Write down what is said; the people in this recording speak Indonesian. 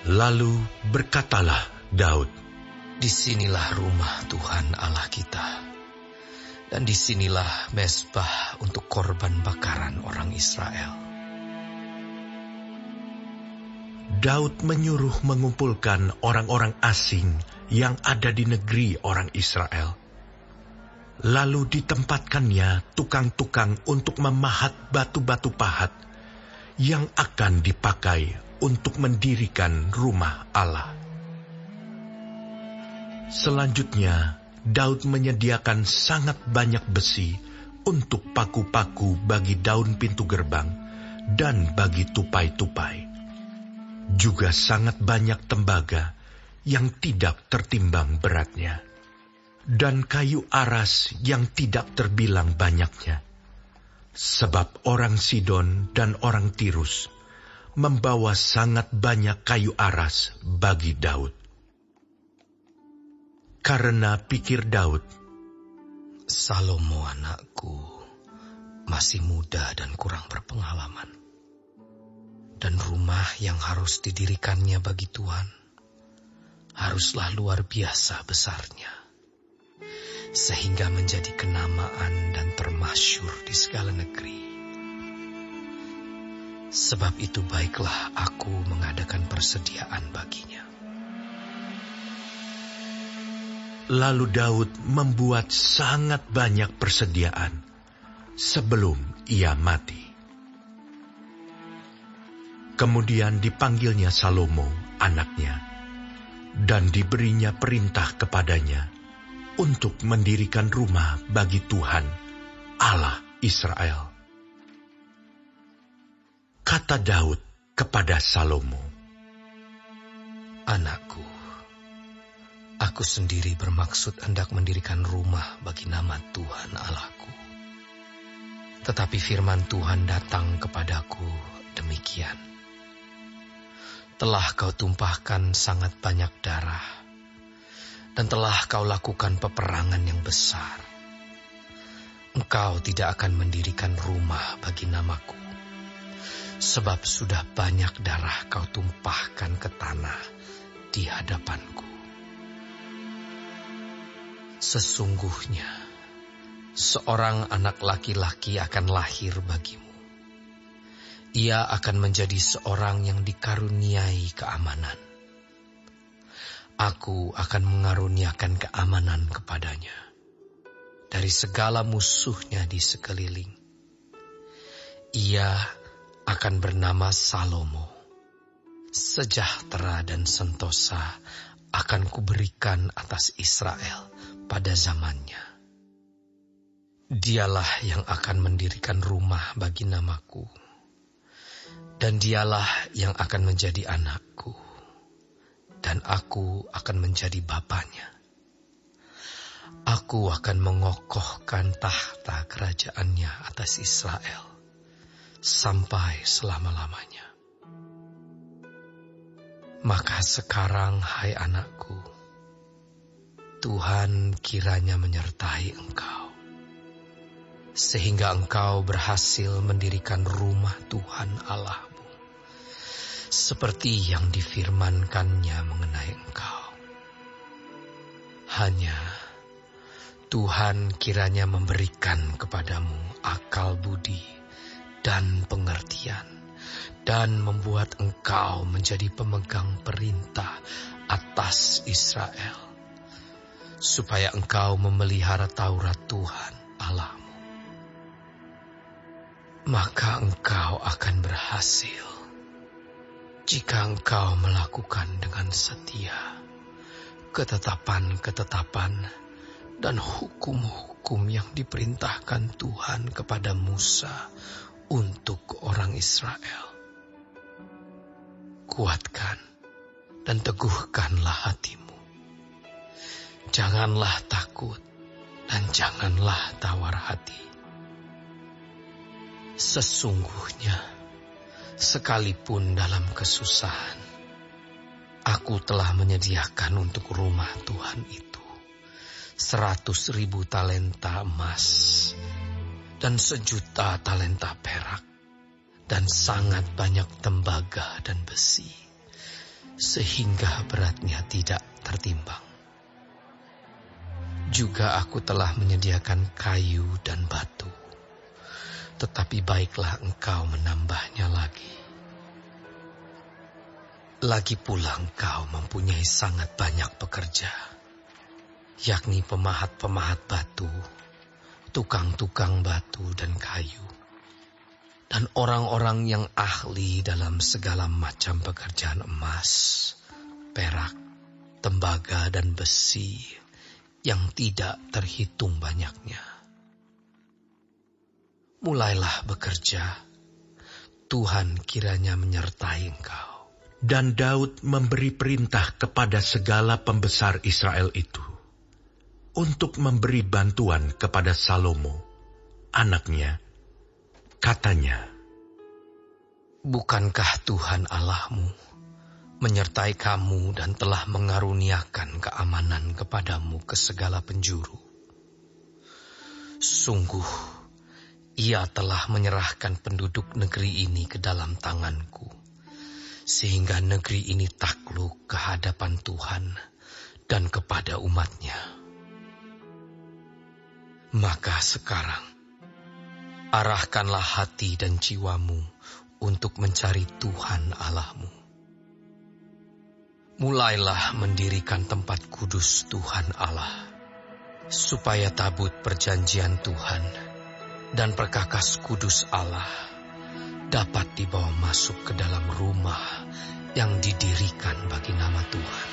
Lalu berkatalah Daud, "Disinilah rumah Tuhan Allah kita, dan disinilah mezbah untuk korban bakaran orang Israel." Daud menyuruh mengumpulkan orang-orang asing yang ada di negeri orang Israel. Lalu ditempatkannya tukang-tukang untuk memahat batu-batu pahat yang akan dipakai untuk mendirikan rumah Allah. Selanjutnya, Daud menyediakan sangat banyak besi untuk paku-paku bagi daun pintu gerbang dan bagi tupai-tupai. Juga sangat banyak tembaga yang tidak tertimbang beratnya, dan kayu aras yang tidak terbilang banyaknya. Sebab orang Sidon dan orang Tirus membawa sangat banyak kayu aras bagi Daud. Karena pikir Daud, "Salomo anakku masih muda dan kurang berpengalaman, dan rumah yang harus didirikannya bagi Tuhan haruslah luar biasa besarnya, sehingga menjadi kenamaan dan termasyhur di segala negeri. Sebab itu baiklah aku mengadakan persediaan baginya." Lalu Daud membuat sangat banyak persediaan sebelum ia mati. Kemudian dipanggilnya Salomo, anaknya, dan diberinya perintah kepadanya untuk mendirikan rumah bagi Tuhan, Allah Israel. Kata Daud kepada Salomo, "Anakku, aku sendiri bermaksud hendak mendirikan rumah bagi nama Tuhan Allahku. Tetapi firman Tuhan datang kepadaku demikian: Telah kau tumpahkan sangat banyak darah, dan telah kau lakukan peperangan yang besar. Engkau tidak akan mendirikan rumah bagi namaku, sebab sudah banyak darah kau tumpahkan ke tanah di hadapanku. Sesungguhnya seorang anak laki-laki akan lahir bagimu. Ia akan menjadi seorang yang dikaruniai keamanan. Aku akan mengaruniakan keamanan kepadanya dari segala musuhnya di sekeliling. Ia akan bernama Salomo. Sejahtera dan sentosa akan kuberikan atas Israel pada zamannya. Dialah yang akan mendirikan rumah bagi namaku, dan dialah yang akan menjadi anakku, dan aku akan menjadi bapanya. Aku akan mengokohkan tahta kerajaannya atas Israel sampai selama-lamanya. Maka sekarang, hai anakku, Tuhan kiranya menyertai engkau, sehingga engkau berhasil mendirikan rumah Tuhan Allahmu, seperti yang difirmankannya mengenai engkau. Hanya Tuhan kiranya memberikan kepadamu akal budi dan pengertian, dan membuat engkau menjadi pemegang perintah atas Israel, supaya engkau memelihara Taurat Tuhan Allahmu. Maka engkau akan berhasil jika engkau melakukan dengan setia ketetapan-ketetapan dan hukum-hukum yang diperintahkan Tuhan kepada Musa untuk orang Israel. Kuatkan dan teguhkanlah hatimu. Janganlah takut dan janganlah tawar hati. Sesungguhnya, sekalipun dalam kesusahan, aku telah menyediakan untuk rumah Tuhan itu 100.000 talenta emas dan 1.000.000 talenta perak dan sangat banyak tembaga dan besi, sehingga beratnya tidak tertimbang. Juga aku telah menyediakan kayu dan batu, tetapi baiklah engkau menambahnya lagi. Lagi pula engkau mempunyai sangat banyak pekerja, yakni pemahat-pemahat batu, tukang-tukang batu dan kayu, dan orang-orang yang ahli dalam segala macam pekerjaan emas, perak, tembaga, dan besi, yang tidak terhitung banyaknya. Mulailah bekerja, Tuhan kiranya menyertai engkau. Dan Daud memberi perintah kepada segala pembesar Israel itu untuk memberi bantuan kepada Salomo, anaknya. Katanya, "Bukankah Tuhan Allahmu menyertai kamu dan telah mengaruniakan keamanan kepadamu ke segala penjuru? Sungguh, Ia telah menyerahkan penduduk negeri ini ke dalam tanganku, sehingga negeri ini takluk ke hadapan Tuhan dan kepada umat-Nya. Maka sekarang, arahkanlah hati dan jiwamu untuk mencari Tuhan Allahmu. Mulailah mendirikan tempat kudus Tuhan Allah, supaya tabut perjanjian Tuhan dan perkakas kudus Allah dapat dibawa masuk ke dalam rumah yang didirikan bagi nama Tuhan.